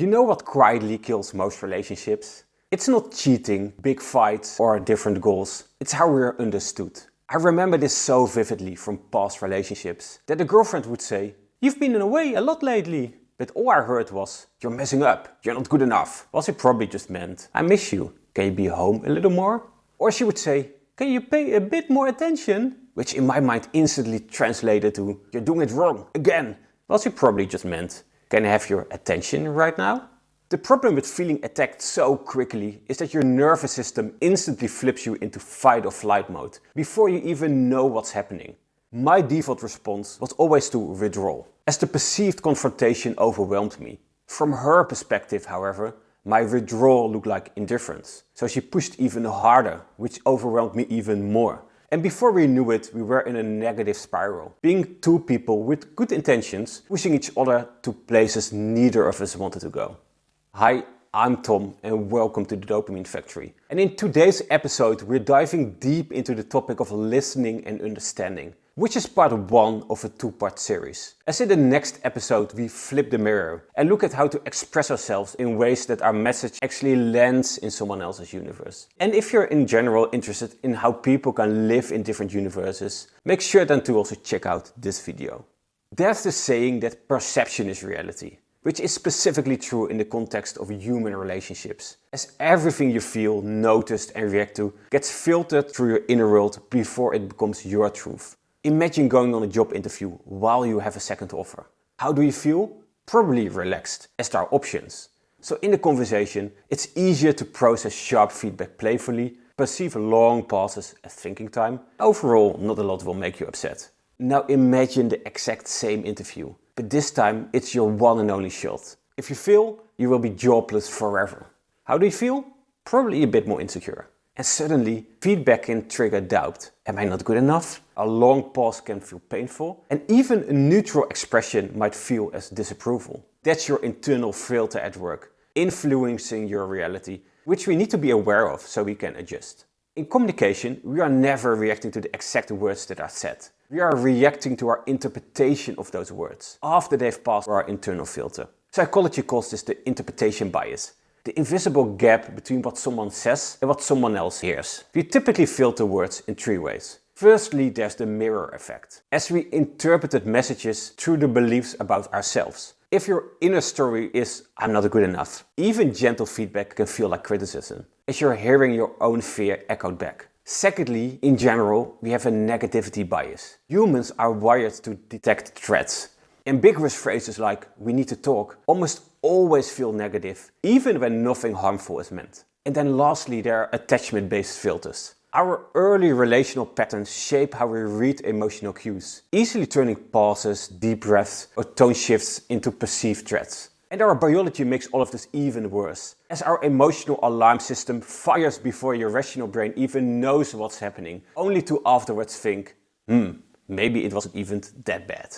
You know what quietly kills most relationships? It's not cheating, big fights or different goals. It's how we're understood. I remember this so vividly from past relationships that the girlfriend would say, "You've been away a lot lately." But all I heard was, "You're messing up, you're not good enough." Well, she probably just meant, "I miss you, can you be home a little more?" Or she would say, "Can you pay a bit more attention?" Which in my mind instantly translated to, "You're doing it wrong, again." Well, she probably just meant, "Can I have your attention right now?" The problem with feeling attacked so quickly is that your nervous system instantly flips you into fight or flight mode before you even know what's happening. My default response was always to withdraw, as the perceived confrontation overwhelmed me. From her perspective, however, my withdrawal looked like indifference. So she pushed even harder, which overwhelmed me even more. And before we knew it, we were in a negative spiral, being two people with good intentions, pushing each other to places neither of us wanted to go. Hi, I'm Tom and welcome to the Dopamine Factory. And in today's episode, we're diving deep into the topic of listening and understanding, which is part 1 of a 2-part series. As in the next episode, we flip the mirror and look at how to express ourselves in ways that our message actually lands in someone else's universe. And if you're in general interested in how people can live in different universes, make sure then to also check out this video. There's the saying that perception is reality, which is specifically true in the context of human relationships, as everything you feel, notice and react to gets filtered through your inner world before it becomes your truth. Imagine going on a job interview while you have a second offer. How do you feel? Probably relaxed, as there are options. So in the conversation, it's easier to process sharp feedback playfully, perceive long pauses as thinking time. Overall, not a lot will make you upset. Now imagine the exact same interview, but this time it's your one and only shot. If you fail, you will be jobless forever. How do you feel? Probably a bit more insecure. And suddenly, feedback can trigger doubt. Am I not good enough? A long pause can feel painful. And even a neutral expression might feel as disapproval. That's your internal filter at work, influencing your reality, which we need to be aware of so we can adjust. In communication, we are never reacting to the exact words that are said. We are reacting to our interpretation of those words after they've passed our internal filter. Psychology calls this the interpretation bias. The invisible gap between what someone says and what someone else hears. We typically filter words in 3 ways. Firstly, there's the mirror effect, as we interpreted messages through the beliefs about ourselves. If your inner story is, "I'm not good enough," even gentle feedback can feel like criticism, as you're hearing your own fear echoed back. Secondly, in general, we have a negativity bias. Humans are wired to detect threats. Ambiguous phrases like "we need to talk" almost always feel negative, even when nothing harmful is meant. And then lastly, there are attachment-based filters. Our early relational patterns shape how we read emotional cues, easily turning pauses, deep breaths, or tone shifts into perceived threats. And our biology makes all of this even worse, as our emotional alarm system fires before your rational brain even knows what's happening, only to afterwards think, maybe it wasn't even that bad.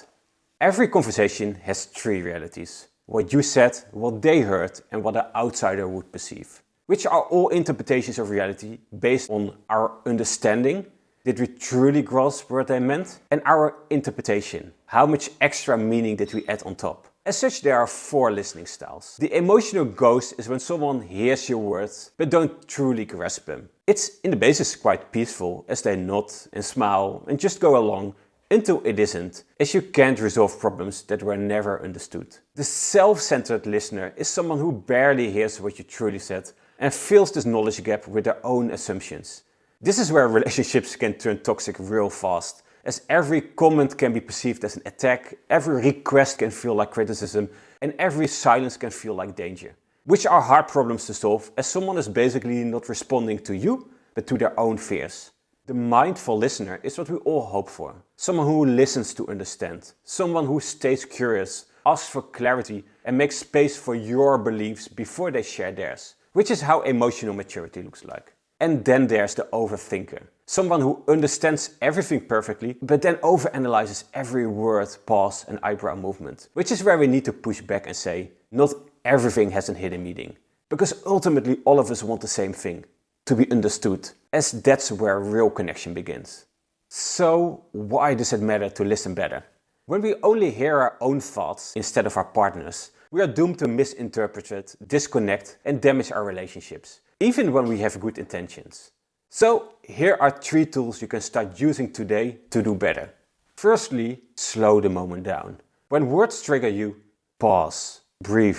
Every conversation has 3 realities. What you said, what they heard, and what an outsider would perceive. Which are all interpretations of reality based on our understanding. Did we truly grasp what they meant? And our interpretation. How much extra meaning did we add on top? As such, there are 4 listening styles. The emotional ghost is when someone hears your words but don't truly grasp them. It's in the basis quite peaceful, as they nod and smile and just go along, until it isn't, as you can't resolve problems that were never understood. The self-centered listener is someone who barely hears what you truly said and fills this knowledge gap with their own assumptions. This is where relationships can turn toxic real fast, as every comment can be perceived as an attack, every request can feel like criticism, and every silence can feel like danger. Which are hard problems to solve, as someone is basically not responding to you, but to their own fears. The mindful listener is what we all hope for. Someone who listens to understand. Someone who stays curious, asks for clarity and makes space for your beliefs before they share theirs. Which is how emotional maturity looks like. And then there's the overthinker. Someone who understands everything perfectly, but then overanalyzes every word, pause and eyebrow movement. Which is where we need to push back and say, not everything has a hidden meaning. Because ultimately all of us want the same thing. To be understood, as that's where real connection begins. So why does it matter to listen better? When we only hear our own thoughts instead of our partner's, we are doomed to misinterpret, disconnect and damage our relationships, even when we have good intentions. So here are 3 tools you can start using today to do better. Firstly, slow the moment down. When words trigger you, pause, breathe,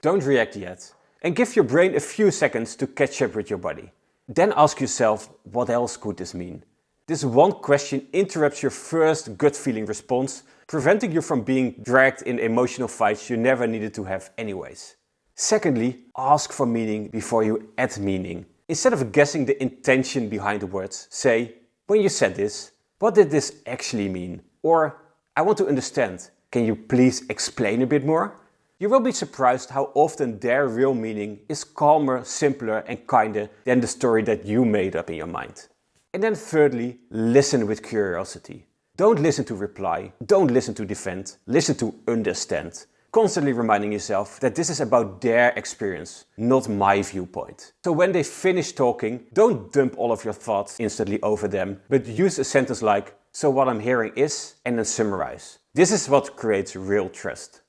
don't react yet, and give your brain a few seconds to catch up with your body. Then ask yourself, what else could this mean? This one question interrupts your first gut feeling response, preventing you from being dragged in emotional fights you never needed to have anyways. Secondly, ask for meaning before you add meaning. Instead of guessing the intention behind the words, say, when you said this, what did this actually mean? Or, I want to understand, can you please explain a bit more? You will be surprised how often their real meaning is calmer, simpler and kinder than the story that you made up in your mind. And then thirdly, listen with curiosity. Don't listen to reply, don't listen to defend, listen to understand. Constantly reminding yourself that this is about their experience, not my viewpoint. So when they finish talking, don't dump all of your thoughts instantly over them, but use a sentence like, so what I'm hearing is, and then summarize. This is what creates real trust.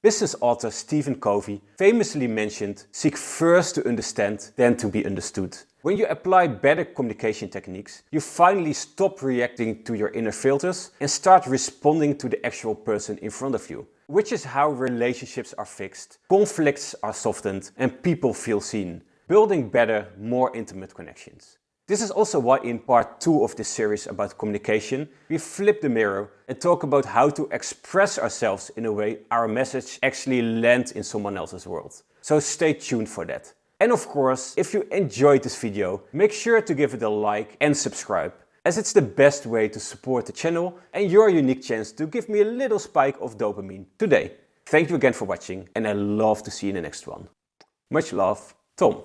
Business author Stephen Covey famously mentioned, seek first to understand, then to be understood. When you apply better communication techniques, you finally stop reacting to your inner filters and start responding to the actual person in front of you. Which is how relationships are fixed, conflicts are softened and people feel seen, building better, more intimate connections. This is also why in part 2 of this series about communication, we flip the mirror and talk about how to express ourselves in a way our message actually lands in someone else's world. So stay tuned for that. And of course, if you enjoyed this video, make sure to give it a like and subscribe, as it's the best way to support the channel and your unique chance to give me a little spike of dopamine today. Thank you again for watching and I love to see you in the next one. Much love, Tom.